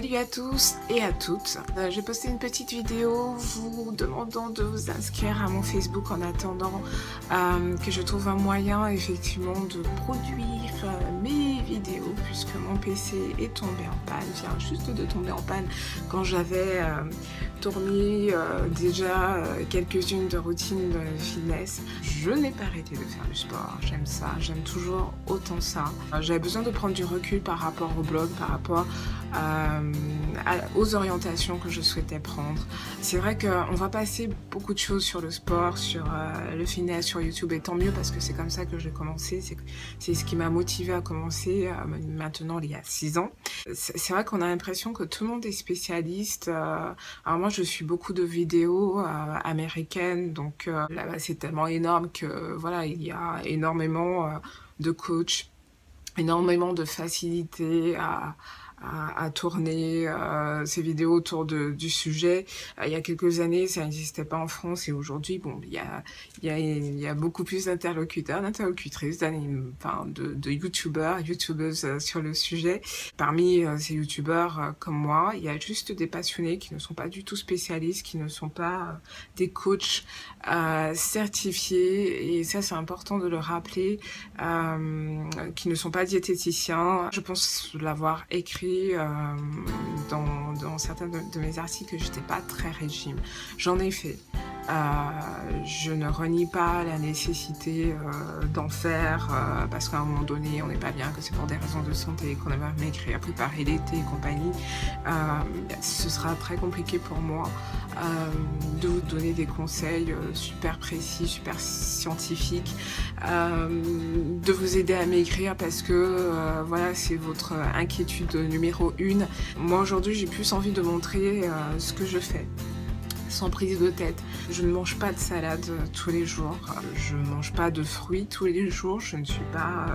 Salut à tous et à toutes. J'ai posté une petite vidéo vous demandant de vous inscrire à mon Facebook en attendant que je trouve un moyen effectivement de produire mes vidéos puisque mon PC est tombé en panne, vient juste de tomber en panne quand j'avais tourné déjà quelques-unes de routines de fitness. Je n'ai pas arrêté de faire du sport, j'aime ça, j'aime toujours autant ça. J'avais besoin de prendre du recul par rapport au blog, par rapport aux orientations que je souhaitais prendre. C'est vrai qu'on va passer beaucoup de choses sur le sport, sur le fitness, sur YouTube, et tant mieux parce que c'est comme ça que j'ai commencé, c'est ce qui m'a motivée à commencer maintenant il y a 6 ans. C'est vrai qu'on a l'impression que tout le monde est spécialiste. Alors moi je suis beaucoup de vidéos américaines, donc là-bas c'est tellement énorme que voilà, il y a énormément de coachs, énormément de facilité à tourner ces vidéos autour du sujet. Il y a quelques années, ça n'existait pas en France et aujourd'hui, bon, il y a beaucoup plus d'interlocuteurs, d'interlocutrices, de youtubeurs, youtubeuses sur le sujet. Parmi ces youtubeurs comme moi, il y a juste des passionnés qui ne sont pas du tout spécialistes, qui ne sont pas des coachs certifiés, et ça c'est important de le rappeler, qui ne sont pas diététiciens. Je pense l'avoir écrit dans certains de mes articles que j'étais pas très régime. J'en ai fait. Je ne renie pas la nécessité d'en faire parce qu'à un moment donné on n'est pas bien, que c'est pour des raisons de santé, qu'on a maigri, à préparer l'été et compagnie. Ce sera très compliqué pour moi de vous donner des conseils super précis, super scientifiques, de vous aider à maigrir parce que voilà, c'est votre inquiétude numéro 1. Moi aujourd'hui j'ai plus envie de montrer ce que je fais sans prise de tête. Je ne mange pas de salade tous les jours, je ne mange pas de fruits tous les jours, je ne suis pas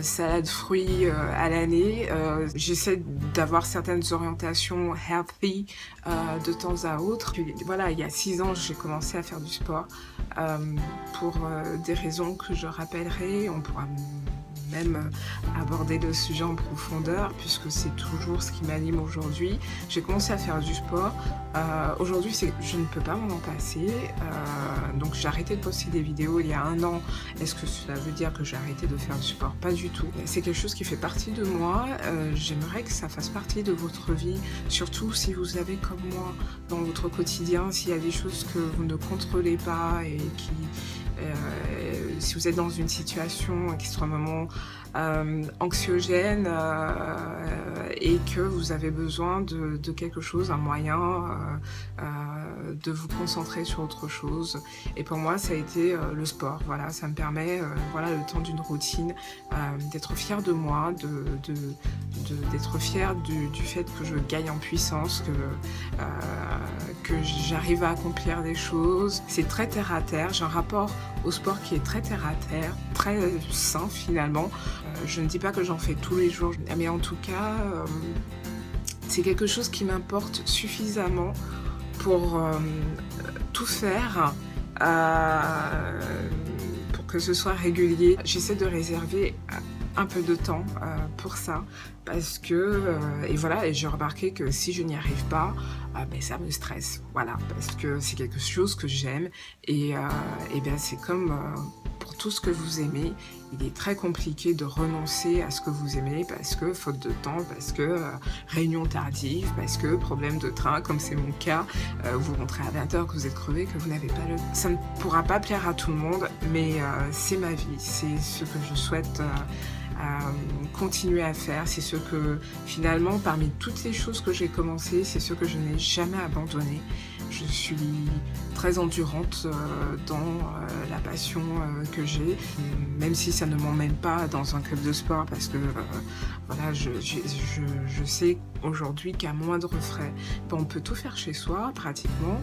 salade fruits à l'année. J'essaie d'avoir certaines orientations healthy de temps à autre. Puis, voilà, il y a 6 ans, j'ai commencé à faire du sport pour des raisons que je rappellerai. On pourra même aborder le sujet en profondeur puisque c'est toujours ce qui m'anime aujourd'hui. J'ai commencé à faire du sport. Aujourd'hui, je ne peux pas m'en passer. Donc j'ai arrêté de poster des vidéos il y a 1 an. Est-ce que cela veut dire que j'ai arrêté de faire du sport? Pas du tout. C'est quelque chose qui fait partie de moi. J'aimerais que ça fasse partie de votre vie, surtout si vous avez comme moi dans votre quotidien, s'il y a des choses que vous ne contrôlez pas et si vous êtes dans une situation extrêmement anxiogène et que vous avez besoin de quelque chose, un moyen de vous concentrer sur autre chose. Et pour moi, ça a été le sport. Voilà, ça me permet, voilà, le temps d'une routine, d'être fière de moi, d'être fière du fait que je gagne en puissance, que j'arrive à accomplir des choses. C'est très terre à terre. J'ai un rapport au sport qui est très terre à terre, très sain finalement. Je ne dis pas que j'en fais tous les jours, mais en tout cas, c'est quelque chose qui m'importe suffisamment pour tout faire, pour que ce soit régulier. J'essaie de réserver un peu de temps pour ça parce que et voilà, et j'ai remarqué que si je n'y arrive pas, ben ça me stresse, voilà, parce que c'est quelque chose que j'aime et bien c'est comme pour tout ce que vous aimez, il est très compliqué de renoncer à ce que vous aimez parce que faute de temps, parce que réunion tardive, parce que problème de train, comme c'est mon cas, vous rentrez à 20h, que vous êtes crevé, que vous n'avez pas le... Ça ne pourra pas plaire à tout le monde, mais c'est ma vie, c'est ce que je souhaite continuer à faire, c'est ce que finalement parmi toutes les choses que j'ai commencé, c'est ce que je n'ai jamais abandonné. Je suis très endurante dans la passion que j'ai, même si ça ne m'emmène pas dans un club de sport parce que voilà, je sais aujourd'hui qu'à moindre frais, on peut tout faire chez soi pratiquement.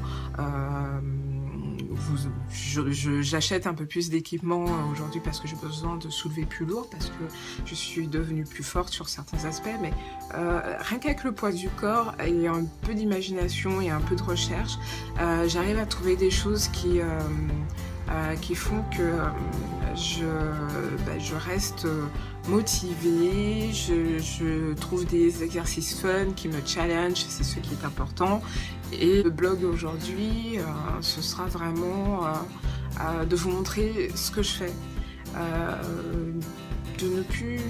J'achète un peu plus d'équipement aujourd'hui parce que j'ai besoin de soulever plus lourd, parce que je suis devenue plus forte sur certains aspects, mais rien qu'avec le poids du corps et un peu d'imagination et un peu de recherche, j'arrive à trouver des choses qui font que je reste motivée, je trouve des exercices fun qui me challenge, c'est ce qui est important. Et le blog aujourd'hui, ce sera vraiment de vous montrer ce que je fais. De ne plus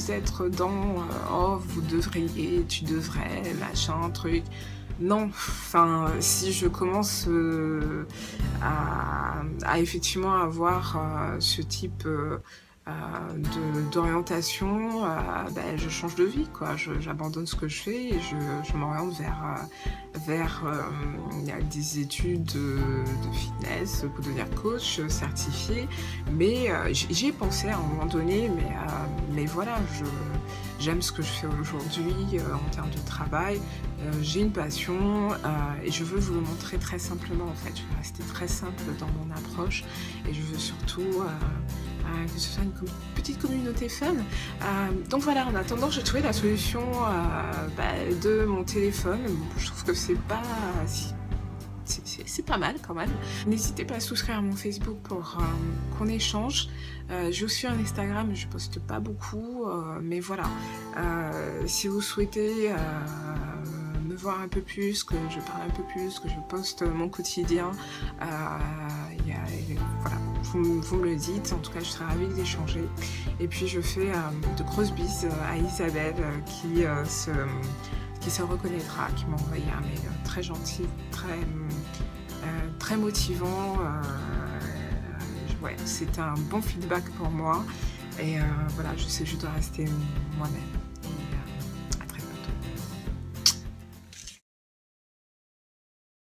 être dans oh vous devriez, tu devrais, machin, truc. Non, enfin, si je commence à effectivement avoir ce type d'orientation, ben, je change de vie, quoi. J'abandonne ce que je fais et je m'oriente vers des études de fitness pour devenir coach certifié. Mais j'y ai pensé à un moment donné, mais voilà, j'aime ce que je fais aujourd'hui en termes de travail. J'ai une passion et je veux vous le montrer très simplement en fait. Je veux rester très simple dans mon approche et je veux surtout que ce soit une petite communauté fun. Donc voilà, en attendant, j'ai trouvé la solution de mon téléphone. Je trouve que c'est pas mal quand même. N'hésitez pas à souscrire à mon Facebook pour qu'on échange. J'ai aussi un Instagram, je poste pas beaucoup, mais voilà. Si vous souhaitez me voir un peu plus, que je parle un peu plus, que je poste mon quotidien, voilà, vous me le dites. En tout cas, je serais ravie d'échanger. Et puis, je fais de grosses bises à Isabelle qui se reconnaîtra, qui m'a envoyé un mail très gentil, très motivant. Ouais, c'était un bon feedback pour moi. Et voilà, je sais, je dois rester moi-même.